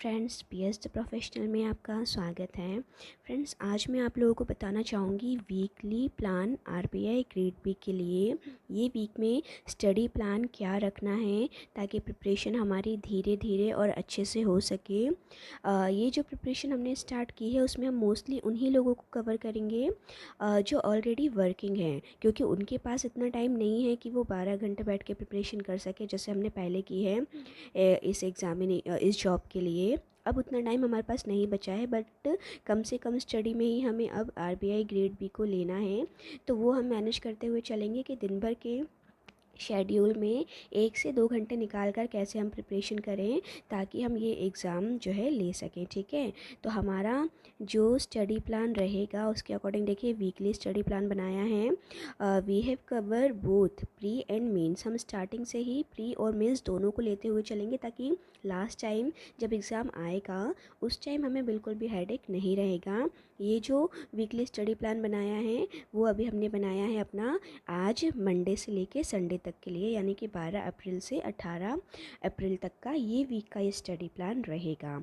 Friends, PS the professional में आपका स्वागत है। फ्रेंड्स, आज मैं आप लोगों को बताना चाहूँगी weekly plan RBI grade B के लिए। ये वीक में स्टडी प्लान क्या रखना है ताकि प्रिपरेशन हमारी धीरे धीरे और अच्छे से हो सके। ये जो प्रिपरेशन हमने स्टार्ट की है उसमें हम मोस्टली उन्हीं लोगों को कवर करेंगे जो ऑलरेडी वर्किंग हैं, क्योंकि उनके पास इतना टाइम नहीं है कि वो 12 घंटे बैठ के प्रिपरेशन कर सके जैसे हमने पहले की है इस जॉब के लिए। अब उतना टाइम हमारे पास नहीं बचा है, बट कम से कम स्टडी में ही हमें अब आरबीआई ग्रेड बी को लेना है। तो वो हम मैनेज करते हुए चलेंगे कि दिन भर के शेड्यूल में 1 से 2 घंटे निकाल कर कैसे हम प्रिपरेशन करें ताकि हम ये एग्ज़ाम जो है ले सकें। ठीक है, तो हमारा जो स्टडी प्लान रहेगा उसके अकॉर्डिंग देखिए वीकली स्टडी प्लान बनाया है। We have cover both pre and mains. हम स्टार्टिंग से ही प्री और मेंस दोनों को लेते हुए चलेंगे ताकि लास्ट टाइम जब एग्ज़ाम आएगा उस टाइम हमें बिल्कुल भी हेडेक नहीं रहेगा। ये जो वीकली स्टडी प्लान बनाया है वो अभी हमने बनाया है अपना आज मंडे से लेके संडे तक के लिए, यानी कि 12 अप्रैल से 18 अप्रैल तक का ये वीक का ये स्टडी प्लान रहेगा।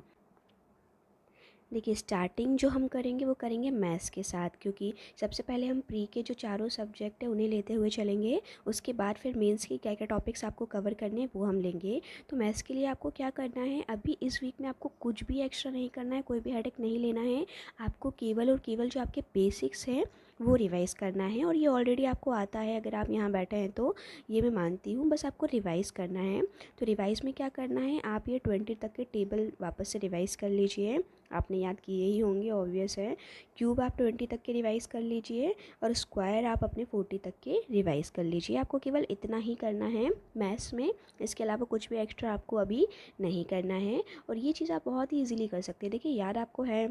देखिए, स्टार्टिंग जो हम करेंगे वो करेंगे मैथ्स के साथ, क्योंकि सबसे पहले हम प्री के जो चारों सब्जेक्ट हैं उन्हें लेते हुए चलेंगे। उसके बाद फिर मेंस के क्या क्या टॉपिक्स आपको कवर करने हैं वो हम लेंगे। तो मैथ्स के लिए आपको क्या करना है, अभी इस वीक में आपको कुछ भी एक्स्ट्रा नहीं करना है, कोई भी हेडेक नहीं लेना है। आपको केवल और केवल जो आपके बेसिक्स हैं वो रिवाइज़ करना है, और ये ऑलरेडी आपको आता है अगर आप यहाँ बैठे हैं तो, ये मैं मानती हूँ। बस आपको रिवाइज़ करना है। तो रिवाइज़ में क्या करना है, आप ये 20 तक के टेबल वापस से रिवाइज़ कर लीजिए। आपने याद किए ही होंगे, ऑब्वियस है। क्यूब आप 20 तक के रिवाइज़ कर लीजिए और स्क्वायर आप अपने 40 तक के रिवाइज़ कर लीजिए। आपको केवल इतना ही करना है मैथ्स में, इसके अलावा कुछ भी एक्स्ट्रा आपको अभी नहीं करना है। और ये चीज़ आप बहुत ही ईजिली कर सकते हैं। देखिए, याद आपको है,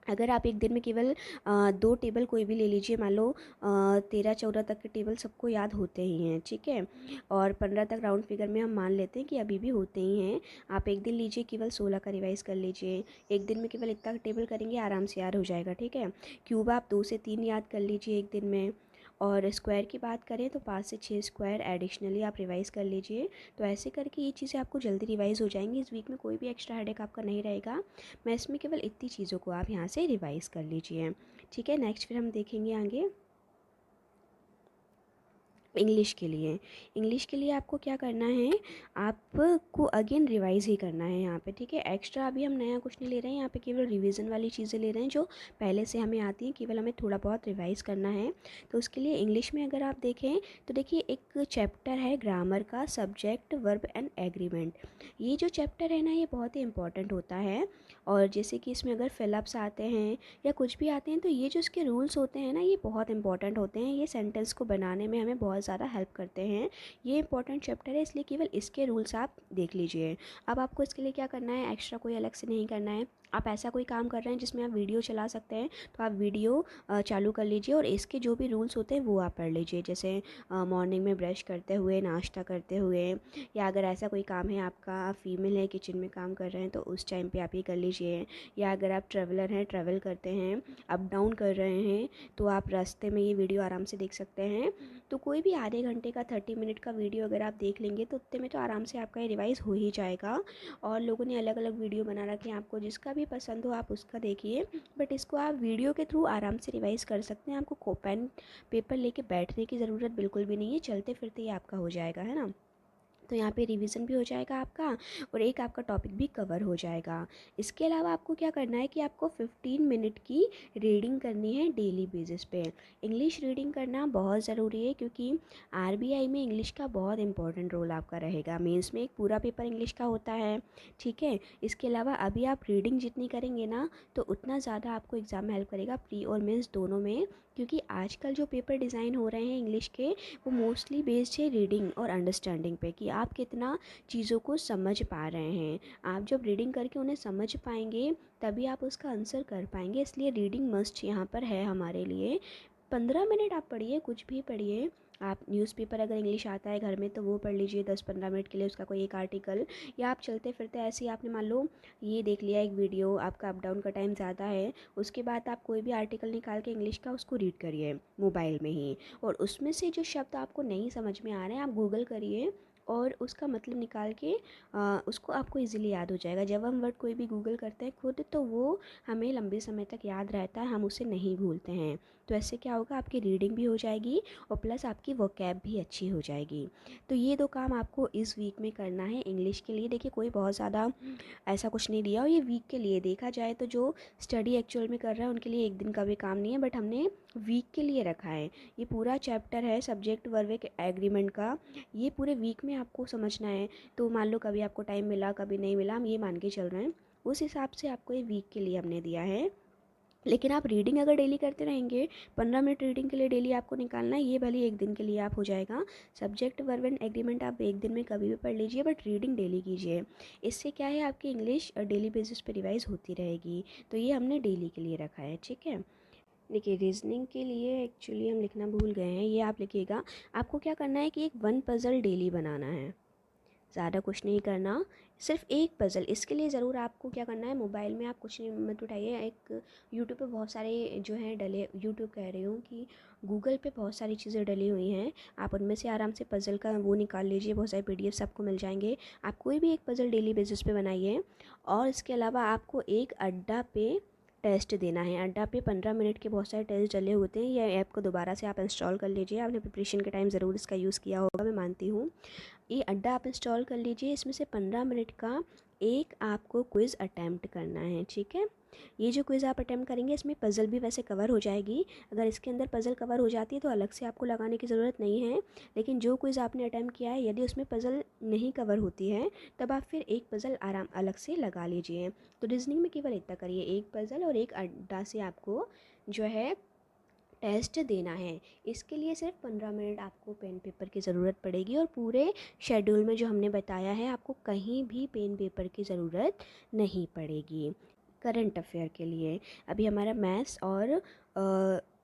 अगर आप एक दिन में केवल 2 टेबल कोई भी ले लीजिए, मान लो 13-14 तक के टेबल सबको याद होते ही हैं, ठीक है, और 15 तक राउंड फिगर में हम मान लेते हैं कि अभी भी होते ही हैं। आप एक दिन लीजिए केवल 16 का रिवाइज़ कर लीजिए। एक दिन में केवल इतना टेबल करेंगे, आराम से याद हो जाएगा। ठीक है, क्यूब आप 2 से 3 याद कर लीजिए एक दिन में। और स्क्वायर की बात करें तो 5 से 6 स्क्वायर एडिशनली आप रिवाइज़ कर लीजिए। तो ऐसे करके ये चीज़ें आपको जल्दी रिवाइज़ हो जाएंगी। इस वीक में कोई भी एक्स्ट्रा हेडेक आपका नहीं रहेगा। मैथ्स में केवल इतनी चीज़ों को आप यहाँ से रिवाइज़ कर लीजिए। ठीक है, नेक्स्ट फिर हम देखेंगे आगे इंग्लिश के लिए आपको क्या करना है, आपको अगेन रिवाइज़ ही करना है यहाँ पे। ठीक है, एक्स्ट्रा अभी हम नया कुछ नहीं ले रहे हैं, यहाँ पे केवल रिवीजन वाली चीज़ें ले रहे हैं जो पहले से हमें आती हैं, केवल हमें थोड़ा बहुत रिवाइज़ करना है। तो उसके लिए इंग्लिश में अगर आप देखें तो देखिए एक चैप्टर है ग्रामर का, सब्जेक्ट वर्ब एंड एग्रीमेंट। ये जो चैप्टर है ना, ये बहुत ही इंपॉर्टेंट होता है। और जैसे कि इसमें अगर फिलअप्स आते हैं या कुछ भी आते हैं तो ये जो इसके रूल्स होते हैं ना, ये बहुत इंपॉर्टेंट होते हैं। ये सेंटेंस को बनाने में हमें बहुत ज़्यादा हेल्प करते हैं। ये इंपॉर्टेंट चैप्टर है, इसलिए केवल इसके रूल्स आप देख लीजिए। अब आपको इसके लिए क्या करना है, एक्स्ट्रा कोई अलग से नहीं करना है। आप ऐसा कोई काम कर रहे हैं जिसमें आप वीडियो चला सकते हैं तो आप वीडियो चालू कर लीजिए और इसके जो भी रूल्स होते हैं वो आप पढ़ लीजिए। जैसे मॉर्निंग में ब्रश करते हुए, नाश्ता करते हुए, या अगर ऐसा कोई काम है आपका, आप फीमेल है किचन में काम कर रहे हैं तो उस टाइम पे आप ये कर लीजिए। या अगर आप ट्रैवलर हैं, ट्रैवल करते हैं, अप डाउन कर रहे हैं, तो आप रास्ते में ये वीडियो आराम से देख सकते हैं। तो कोई भी आधे घंटे का 30 मिनट का वीडियो अगर आप देख लेंगे तो उतने में तो आराम से आपका ये रिवाइज़ हो ही जाएगा। और लोगों ने अलग अलग वीडियो बना रखे हैं, आपको जिसका भी पसंद हो आप उसका देखिए, बट इसको आप वीडियो के थ्रू आराम से रिवाइज़ कर सकते हैं। आपको पेन पेपर लेके बैठने की ज़रूरत बिल्कुल भी नहीं है, चलते फिरते ही आपका हो जाएगा, है ना। तो यहाँ पे रिवीजन भी हो जाएगा आपका और एक आपका टॉपिक भी कवर हो जाएगा। इसके अलावा आपको क्या करना है कि आपको 15 मिनट की रीडिंग करनी है डेली बेसिस पे। इंग्लिश रीडिंग करना बहुत ज़रूरी है, क्योंकि आरबीआई में इंग्लिश का बहुत इंपॉर्टेंट रोल आपका रहेगा। मेंस में एक पूरा पेपर इंग्लिश का होता है, ठीक है। इसके अलावा अभी आप रीडिंग जितनी करेंगे ना तो उतना ज़्यादा आपको एग्ज़ाम में हेल्प करेगा, प्री और मेंस दोनों में। क्योंकि आजकल जो पेपर डिज़ाइन हो रहे हैं इंग्लिश के, वो मोस्टली बेस्ड है रीडिंग और अंडरस्टैंडिंग पे, कि आप कितना चीज़ों को समझ पा रहे हैं। आप जब रीडिंग करके उन्हें समझ पाएंगे तभी आप उसका आंसर कर पाएंगे, इसलिए रीडिंग मस्ट यहाँ पर है हमारे लिए। 15 मिनट आप पढ़िए, कुछ भी पढ़िए। आप न्यूज़पेपर अगर इंग्लिश आता है घर में तो वो पढ़ लीजिए 10-15 मिनट के लिए, उसका कोई एक आर्टिकल। या आप चलते फिरते ऐसे ही आपने मान लो ये देख लिया एक वीडियो, आपका अप डाउन का टाइम ज़्यादा है, उसके बाद आप कोई भी आर्टिकल निकाल के इंग्लिश का उसको रीड करिए मोबाइल में ही। और उसमें से जो शब्द आपको नहीं समझ में आ रहे हैं आप गूगल करिए और उसका मतलब निकाल के उसको आपको इजीली याद हो जाएगा। जब हम वर्ड कोई भी गूगल करते हैं खुद तो वो हमें लंबे समय तक याद रहता है, हम उसे नहीं भूलते हैं। तो ऐसे क्या होगा, आपकी रीडिंग भी हो जाएगी और प्लस आपकी वोकैब भी अच्छी हो जाएगी। तो ये 2 काम आपको इस वीक में करना है इंग्लिश के लिए। देखिए कोई बहुत ज़्यादा ऐसा कुछ नहीं दिया और ये वीक के लिए देखा जाए तो जो स्टडी एक्चुअल में कर रहा है उनके लिए एक दिन का भी काम नहीं है, बट हमने वीक के लिए रखा है। ये पूरा चैप्टर है सब्जेक्ट वर्ब एग्रीमेंट का, ये पूरे वीक में आपको समझना है। तो मान लो कभी आपको टाइम मिला कभी नहीं मिला, हम ये मान के चल रहे हैं, उस हिसाब से आपको ये वीक के लिए हमने दिया है। लेकिन आप रीडिंग अगर डेली करते रहेंगे, 15 मिनट रीडिंग के लिए डेली आपको निकालना है, ये भले एक दिन के लिए आप हो जाएगा। सब्जेक्ट वर्ब एंड एग्रीमेंट आप एक दिन में कभी भी पढ़ लीजिए, बट रीडिंग डेली कीजिए। इससे क्या है, आपकी इंग्लिश डेली बेसिस पे रिवाइज होती रहेगी। तो ये हमने डेली के लिए रखा है, ठीक है। देखिए रीजनिंग के लिए एक्चुअली हम लिखना भूल गए हैं, ये आप लिखिएगा। आपको क्या करना है कि एक 1 पज़ल डेली बनाना है, ज़्यादा कुछ नहीं करना, सिर्फ एक पज़ल। इसके लिए ज़रूर आपको क्या करना है, मोबाइल में आप कुछ नहीं मत उठाइए, एक यूट्यूब पे बहुत सारे जो हैं डले, यूट्यूब कह रही हूँ कि गूगल पे बहुत सारी चीज़ें डली हुई हैं, आप उनमें से आराम से पज़ल का वो निकाल लीजिए, बहुत सारे पीडीएफ्स आपको मिल जाएंगे। आप कोई भी एक पज़ल डेली बेसिस पे बनाइए। और इसके अलावा आपको एक अड्डा पे टेस्ट देना है। अड्डा पे 15 मिनट के बहुत सारे टेस्ट डले होते हैं, ये ऐप को दोबारा से आप इंस्टॉल कर लीजिए। आपने प्रिपरेशन के टाइम ज़रूर इसका यूज़ किया होगा, मैं मानती हूँ। ये अड्डा आप इंस्टॉल कर लीजिए, इसमें से 15 मिनट का एक आपको क्विज़ अटैम्प्ट करना है, ठीक है। ये जो क्विज़ आप अटैम्प्ट करेंगे इसमें पज़ल भी वैसे कवर हो जाएगी। अगर इसके अंदर पज़ल कवर हो जाती है तो अलग से आपको लगाने की ज़रूरत नहीं है। लेकिन जो क्विज़ आपने अटैम्प्ट किया है, यदि उसमें पज़ल नहीं कवर होती है तब आप फिर एक पज़ल आराम अलग से लगा लीजिए। तो रीजनिंग में केवल इतना करिए, एक पज़ल और एक अड्डा से आपको जो है टेस्ट देना है। इसके लिए सिर्फ 15 मिनट आपको पेन पेपर की ज़रूरत पड़ेगी और पूरे शेड्यूल में जो हमने बताया है आपको कहीं भी पेन पेपर की ज़रूरत नहीं पड़ेगी। करंट अफेयर के लिए अभी हमारा मैथ्स और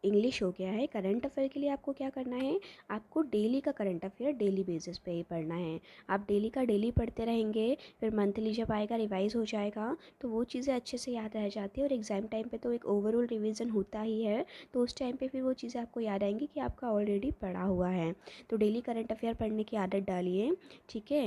इंग्लिश हो गया है। करंट अफेयर के लिए आपको क्या करना है, आपको डेली का करंट अफेयर डेली बेसिस पे ही पढ़ना है। आप डेली का डेली पढ़ते रहेंगे, फिर मंथली जब आएगा रिवाइज़ हो जाएगा तो वो चीज़ें अच्छे से याद रह जाती है। और एग्ज़ाम टाइम पे तो एक ओवरऑल रिवीजन होता ही है, तो उस टाइम पे फिर वो चीज़ें आपको याद आएंगी कि आपका ऑलरेडी पढ़ा हुआ है। तो डेली करंट अफेयर पढ़ने की आदत डालिए, ठीक है।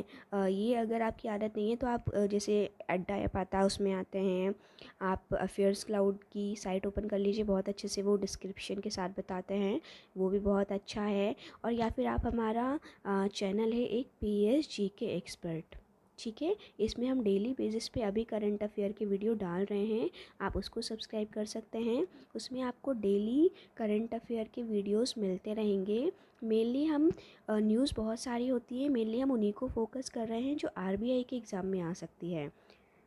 ये अगर आपकी आदत नहीं है तो आप जैसे अड्डा ऐप आता है उसमें आते हैं, आप अफेयर्स क्लाउड की साइट ओपन कर लीजिए, बहुत अच्छे से वो डिस्क्रिप्शन के साथ बताते हैं, वो भी बहुत अच्छा है। और या फिर आप हमारा चैनल है एक PSG के एक्सपर्ट, ठीक है, इसमें हम डेली बेसिस पे अभी करंट अफेयर के वीडियो डाल रहे हैं, आप उसको सब्सक्राइब कर सकते हैं। उसमें आपको डेली करंट अफेयर के वीडियोस मिलते रहेंगे। मेनली हम न्यूज़ बहुत सारी होती है, मेनली हम उन्हीं को फोकस कर रहे हैं जो RBI के एग्ज़ाम में आ सकती है,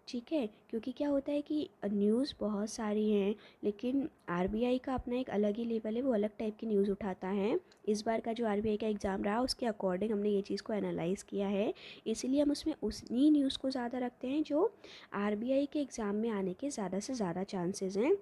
ठीक है। क्योंकि क्या होता है कि न्यूज़ बहुत सारी हैं लेकिन RBI का अपना एक अलग ही लेवल है, वो अलग टाइप की न्यूज़ उठाता है। इस बार का जो RBI का एग्ज़ाम रहा उसके अकॉर्डिंग हमने ये चीज़ को एनालाइज़ किया है, इसीलिए हम उसमें उसी न्यूज़ को ज़्यादा रखते हैं जो RBI के एग्ज़ाम में आने के ज़्यादा से ज़्यादा चांसेस हैं।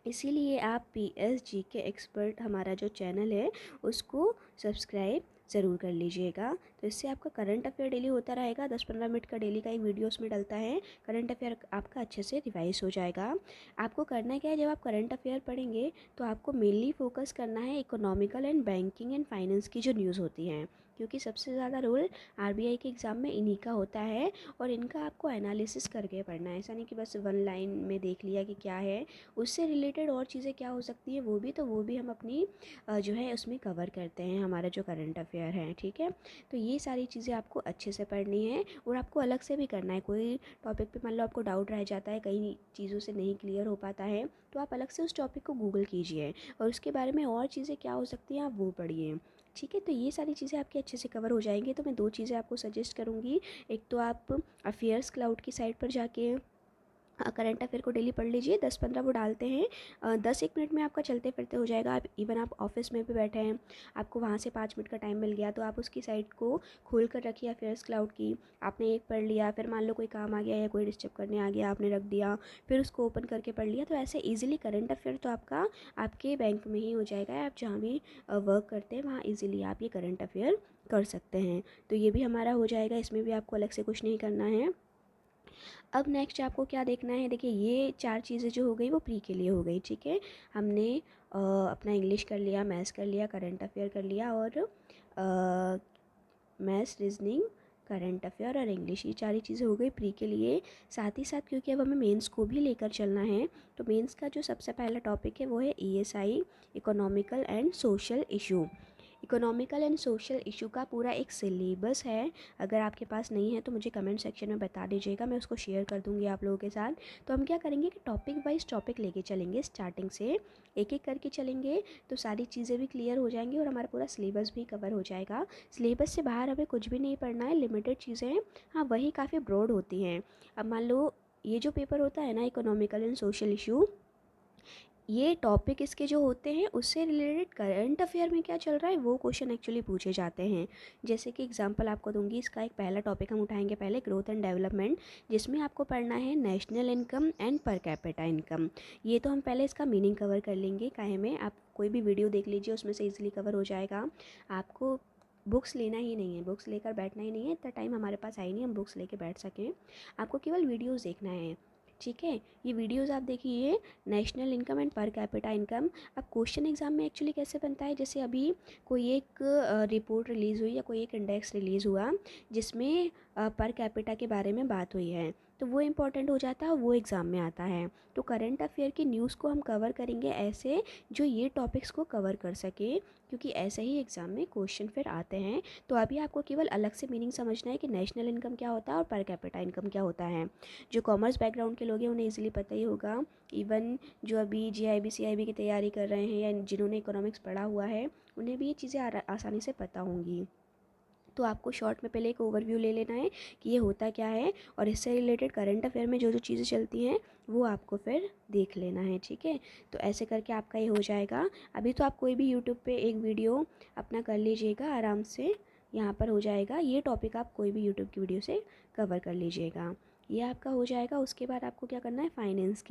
इसीलिए आप PSG के एक्सपर्ट हमारा जो चैनल है उसको सब्सक्राइब ज़रूर कर लीजिएगा। तो इससे आपका करंट अफेयर डेली होता रहेगा, 10-15 मिनट का डेली का एक वीडियो उसमें डलता है, करंट अफेयर आपका अच्छे से रिवाइज हो जाएगा। आपको करना क्या है, जब आप करंट अफेयर पढ़ेंगे तो आपको मेनली फोकस करना है economical and banking and finance की जो न्यूज़ होती हैं, क्योंकि सबसे ज़्यादा रोल RBI के एग्ज़ाम में इन्हीं का होता है। और इनका आपको एनालिसिस करके पढ़ना है, ऐसा नहीं कि बस वन लाइन में देख लिया कि क्या है, उससे रिलेटेड और चीज़ें क्या हो सकती है वो भी हम अपनी जो है उसमें कवर करते हैं, हमारा जो करंट अफेयर है, ठीक है। तो ये सारी चीज़ें आपको अच्छे से पढ़नी है और आपको अलग से भी करना है। कोई टॉपिक पे मान लो आपको डाउट रह जाता है, कई चीज़ों से नहीं क्लियर हो पाता है, तो आप अलग से उस टॉपिक को गूगल कीजिए और उसके बारे में और चीज़ें क्या हो सकती हैं आप वो पढ़िए, ठीक है। तो ये सारी चीज़ें आपकी अच्छे से कवर हो जाएंगी। तो मैं 2 चीज़ें आपको सजेस्ट करूँगी, एक तो आप अफेयर्स क्लाउड की साइट पर जाके करंट अफेयर को डेली पढ़ लीजिए, 10-15 वो डालते हैं, 10-1 मिनट में आपका चलते फिरते हो जाएगा। आप इवन आप ऑफिस में भी बैठे हैं, आपको वहाँ से 5 मिनट का टाइम मिल गया तो आप उसकी साइट को खोल कर रखिए अफेयर्स क्लाउड की, आपने एक पढ़ लिया, फिर मान लो कोई काम आ गया या कोई डिस्टर्ब करने आ गया, आपने रख दिया, फिर उसको ओपन करके पढ़ लिया। तो ऐसे ईजिली करंट अफेयर तो आपका आपके बैंक में ही हो जाएगा, आप जहाँ भी वर्क करते हैं वहाँ ईजिली आप ये करंट अफेयर कर सकते हैं। तो ये भी हमारा हो जाएगा, इसमें भी आपको अलग से कुछ नहीं करना है। अब नेक्स्ट आपको क्या देखना है, देखिए ये 4 चीज़ें जो हो गई वो प्री के लिए हो गई, ठीक है। हमने अपना इंग्लिश कर लिया, मैथ्स कर लिया, करंट अफेयर कर लिया और मैथ्स, रीजनिंग, करंट अफेयर और इंग्लिश, ये 4 ही चीज़ें हो गई प्री के लिए। साथ ही साथ क्योंकि अब हमें मेंस को भी लेकर चलना है, तो मेंस का जो सबसे पहला टॉपिक है वो है ESI, economical and social issue. Economical and social issue का पूरा एक सिलेबस है, अगर आपके पास नहीं है तो मुझे कमेंट सेक्शन में बता दीजिएगा, मैं उसको शेयर कर दूंगी आप लोगों के साथ। तो हम क्या करेंगे कि टॉपिक वाइज टॉपिक लेके चलेंगे, स्टार्टिंग से एक एक करके चलेंगे, तो सारी चीज़ें भी क्लियर हो जाएंगी और हमारा पूरा सिलेबस भी कवर हो जाएगा। सिलेबस से बाहर हमें कुछ भी नहीं पढ़ना है, लिमिटेड चीज़ें हैं, हाँ वही काफ़ी ब्रॉड होती हैं। अब मान लो ये जो पेपर होता है ना, इकोनॉमिकल एंड सोशल इशू, ये टॉपिक इसके जो होते हैं उससे रिलेटेड करंट अफेयर में क्या चल रहा है वो क्वेश्चन एक्चुअली पूछे जाते हैं। जैसे कि एग्जांपल आपको दूंगी, इसका एक पहला टॉपिक हम उठाएंगे पहले, ग्रोथ एंड डेवलपमेंट, जिसमें आपको पढ़ना है national income and per capita income. ये तो हम पहले इसका मीनिंग कवर कर लेंगे, काहे में आप कोई भी वीडियो देख लीजिए उसमें से ईजिली कवर हो जाएगा। आपको बुक्स लेना ही नहीं है, बुक्स लेकर बैठना ही नहीं है, इतना टाइम हमारे पास है ही नहीं हम बुक्स लेके बैठ सकें, आपको केवल वीडियोज़ देखना है। ठीक है, ये वीडियोस आप देखिए, national income and per capita income. अब क्वेश्चन एग्जाम में एक्चुअली कैसे बनता है, जैसे अभी कोई एक रिपोर्ट रिलीज़ हुई या कोई एक इंडेक्स रिलीज़ हुआ जिसमें पर कैपिटा के बारे में बात हुई है, तो वो इम्पॉर्टेंट हो जाता है, वो एग्ज़ाम में आता है। तो करंट अफेयर की न्यूज़ को हम कवर करेंगे ऐसे जो ये टॉपिक्स को कवर कर सके, क्योंकि ऐसे ही एग्ज़ाम में क्वेश्चन फिर आते हैं। तो अभी आपको केवल अलग से मीनिंग समझना है कि नेशनल इनकम क्या होता है और पर कैपिटा इनकम क्या होता है। जो कॉमर्स बैकग्राउंड के लोग हैं उन्हें इजीली पता ही होगा, इवन जो अभी जीआईबी सीआईबी की तैयारी कर रहे हैं या जिन्होंने इकोनॉमिक्स पढ़ा हुआ है उन्हें भी ये चीज़ें आसानी से पता होंगी। तो आपको शॉर्ट में पहले एक ओवरव्यू ले लेना है कि ये होता क्या है, और इससे रिलेटेड करंट अफेयर में जो जो चीज़ें चलती हैं वो आपको फिर देख लेना है। ठीक है, तो ऐसे करके आपका ये हो जाएगा। अभी तो आप कोई भी यूट्यूब पे एक वीडियो अपना कर लीजिएगा आराम से, यहाँ पर हो जाएगा, ये टॉपिक आप कोई भी यूट्यूब की वीडियो से कवर कर लीजिएगा, ये आपका हो जाएगा। उसके बाद आपको क्या करना है, फाइनेंस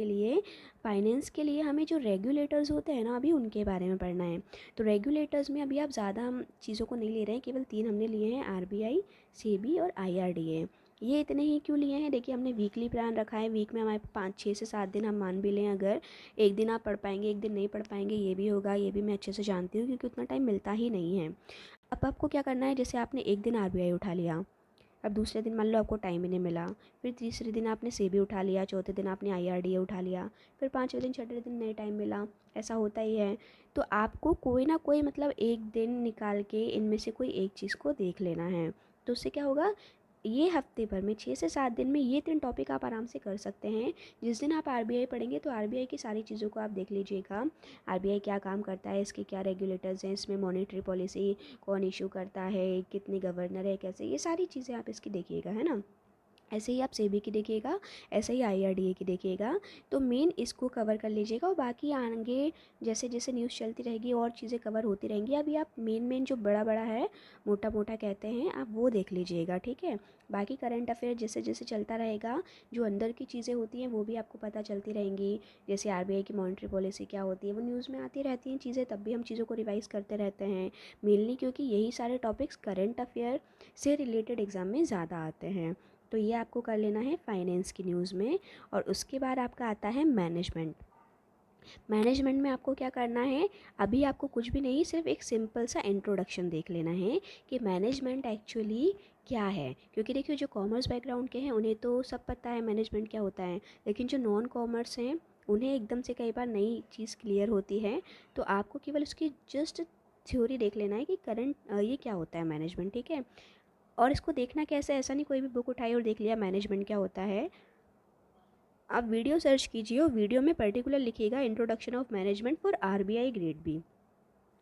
के लिए हमें जो रेगुलेटर्स होते हैं ना, अभी उनके बारे में पढ़ना है। तो रेगुलेटर्स में अभी आप ज़्यादा हम चीज़ों को नहीं ले रहे हैं, केवल 3 हमने लिए हैं, आरबीआई, सेबी और आईआरडीए। ये इतने ही क्यों लिए हैं, देखिए हमने वीकली प्लान रखा है, वीक में हमारे 5 6 से 7 दिन हम मान भी लें, अगर एक दिन आप पढ़ पाएंगे एक दिन नहीं पढ़ पाएंगे ये भी होगा, ये भी मैं अच्छे से जानती हूँ क्योंकि उतना टाइम मिलता ही नहीं है। अब आपको क्या करना है, जैसे आपने एक दिन आरबीआई उठा लिया, अब दूसरे दिन मान लो आपको टाइम ही नहीं मिला, फिर तीसरे दिन आपने सेबी उठा लिया, चौथे दिन आपने आईआरडीए उठा लिया, फिर पाँचवें दिन छठे दिन नहीं टाइम मिला, ऐसा होता ही है। तो आपको कोई ना कोई मतलब एक दिन निकाल के इनमें से कोई एक चीज़ को देख लेना है। तो उससे क्या होगा, ये हफ्ते भर में 6 से 7 दिन में ये 3 टॉपिक आप आराम से कर सकते हैं। जिस दिन आप आरबीआई पढ़ेंगे तो आरबीआई की सारी चीज़ों को आप देख लीजिएगा, आरबीआई क्या काम करता है, इसके क्या रेगुलेटर्स हैं, इसमें मॉनेटरी पॉलिसी कौन इशू करता है, कितनी गवर्नर है, कैसे, ये सारी चीज़ें आप इसकी देखिएगा, है ना। ऐसे ही आप सेबी की देखिएगा, ऐसे ही आईआरडीए की देखिएगा। तो मेन इसको कवर कर लीजिएगा और बाकी आगे जैसे जैसे न्यूज़ चलती रहेगी और चीज़ें कवर होती रहेंगी। अभी आप मेन जो बड़ा बड़ा है, मोटा मोटा कहते हैं, आप वो देख लीजिएगा। ठीक है, बाकी करंट अफेयर जैसे जैसे चलता रहेगा, जो अंदर की चीज़ें होती हैं वो भी आपको पता चलती रहेंगी। जैसे आरबीआई की मॉनेटरी पॉलिसी क्या होती है वो न्यूज़ में आती रहती हैं चीज़ें, तब भी हम चीज़ों को रिवाइज़ करते रहते हैं मेनली, क्योंकि यही सारे टॉपिक्स करंट अफेयर से रिलेटेड एग्ज़ाम में ज़्यादा आते हैं। तो ये आपको कर लेना है फाइनेंस की न्यूज़ में। और उसके बाद आपका आता है मैनेजमेंट। मैनेजमेंट में आपको क्या करना है, अभी आपको कुछ भी नहीं, सिर्फ एक सिंपल सा इंट्रोडक्शन देख लेना है कि मैनेजमेंट एक्चुअली क्या है। क्योंकि देखिए जो कॉमर्स बैकग्राउंड के हैं उन्हें तो सब पता है मैनेजमेंट क्या होता है, लेकिन जो नॉन कॉमर्स हैं उन्हें एकदम से कई बार नई चीज़ क्लियर होती है। तो आपको केवल उसकी जस्ट थ्योरी देख लेना है कि करंट ये क्या होता है मैनेजमेंट। ठीक है, और इसको देखना कैसे, ऐसा नहीं कोई भी बुक उठाई और देख लिया मैनेजमेंट क्या होता है। आप वीडियो सर्च कीजिए और वीडियो में पर्टिकुलर लिखिएगा introduction of management for RBI grade B.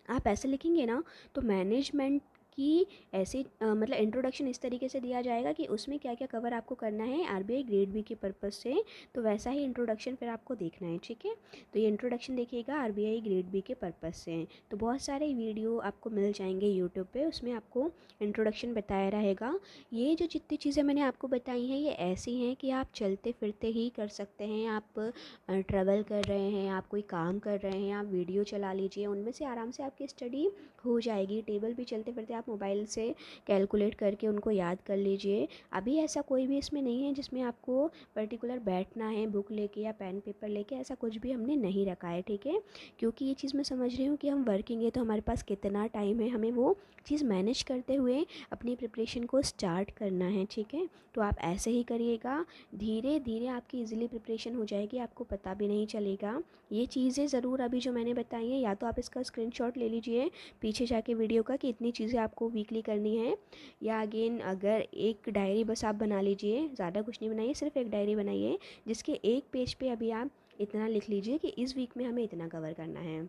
आप ऐसे लिखेंगे ना तो मैनेजमेंट की ऐसे मतलब इंट्रोडक्शन इस तरीके से दिया जाएगा कि उसमें क्या क्या कवर आपको करना है आरबीआई ग्रेड बी के पर्पज़ से, तो वैसा ही इंट्रोडक्शन फिर आपको देखना है। ठीक है, तो ये इंट्रोडक्शन देखिएगा आरबीआई ग्रेड बी के पर्पज़ से। तो बहुत सारे वीडियो आपको मिल जाएंगे यूट्यूब पे, उसमें आपको इंट्रोडक्शन बताया रहेगा। ये जो जितनी चीज़ें मैंने आपको बताई हैं ये ऐसी हैं कि आप चलते फिरते ही कर सकते हैं, आप ट्रैवल कर रहे हैं, आप कोई काम कर रहे हैं, आप वीडियो चला लीजिए, उनमें से आराम से आपकी स्टडी हो जाएगी। टेबल भी चलते फिरते आप आप मोबाइल से कैलकुलेट करके उनको याद कर लीजिए। अभी ऐसा कोई भी इसमें नहीं है जिसमें आपको पर्टिकुलर बैठना है बुक लेके या पेन पेपर लेके, ऐसा कुछ भी हमने नहीं रखा है, ठीक है। क्योंकि ये चीज़ मैं समझ रही हूँ कि हम वर्किंग है तो हमारे पास कितना टाइम है, हमें वो चीज़ मैनेज करते हुए अपनी प्रिपरेशन को स्टार्ट करना है, ठीक है। तो आप ऐसे ही करिएगा, धीरे धीरे आपकी इजीली प्रिपरेशन हो जाएगी, आपको पता भी नहीं चलेगा। ये चीज़ें ज़रूर अभी जो मैंने बताई हैं, या तो आप इसका स्क्रीनशॉट ले लीजिए पीछे जाके वीडियो का कि इतनी चीज़ें आपको वीकली करनी है, या अगेन अगर एक डायरी बस आप बना लीजिए, ज़्यादा कुछ नहीं बनाइए, सिर्फ एक डायरी बनाइए जिसके एक पेज पे अभी आप इतना लिख लीजिए कि इस वीक में हमें इतना कवर करना है।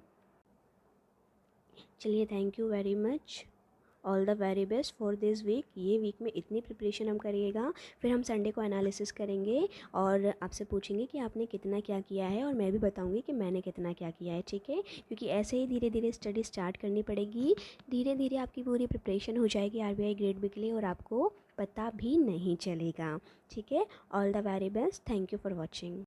चलिए, thank you very much, all the very best for this week. ये वीक में इतनी प्रिपरेशन हम करिएगा, फिर हम संडे को एनालिसिस करेंगे और आपसे पूछेंगे कि आपने कितना क्या किया है, और मैं भी बताऊंगी कि मैंने कितना क्या किया है, ठीक है। क्योंकि ऐसे ही धीरे धीरे स्टडी स्टार्ट करनी पड़ेगी, धीरे धीरे आपकी पूरी प्रिपरेशन हो जाएगी आरबीआई ग्रेड बी के लिए, और आपको पता भी नहीं चलेगा, ठीक है। All the very best, thank you for watching.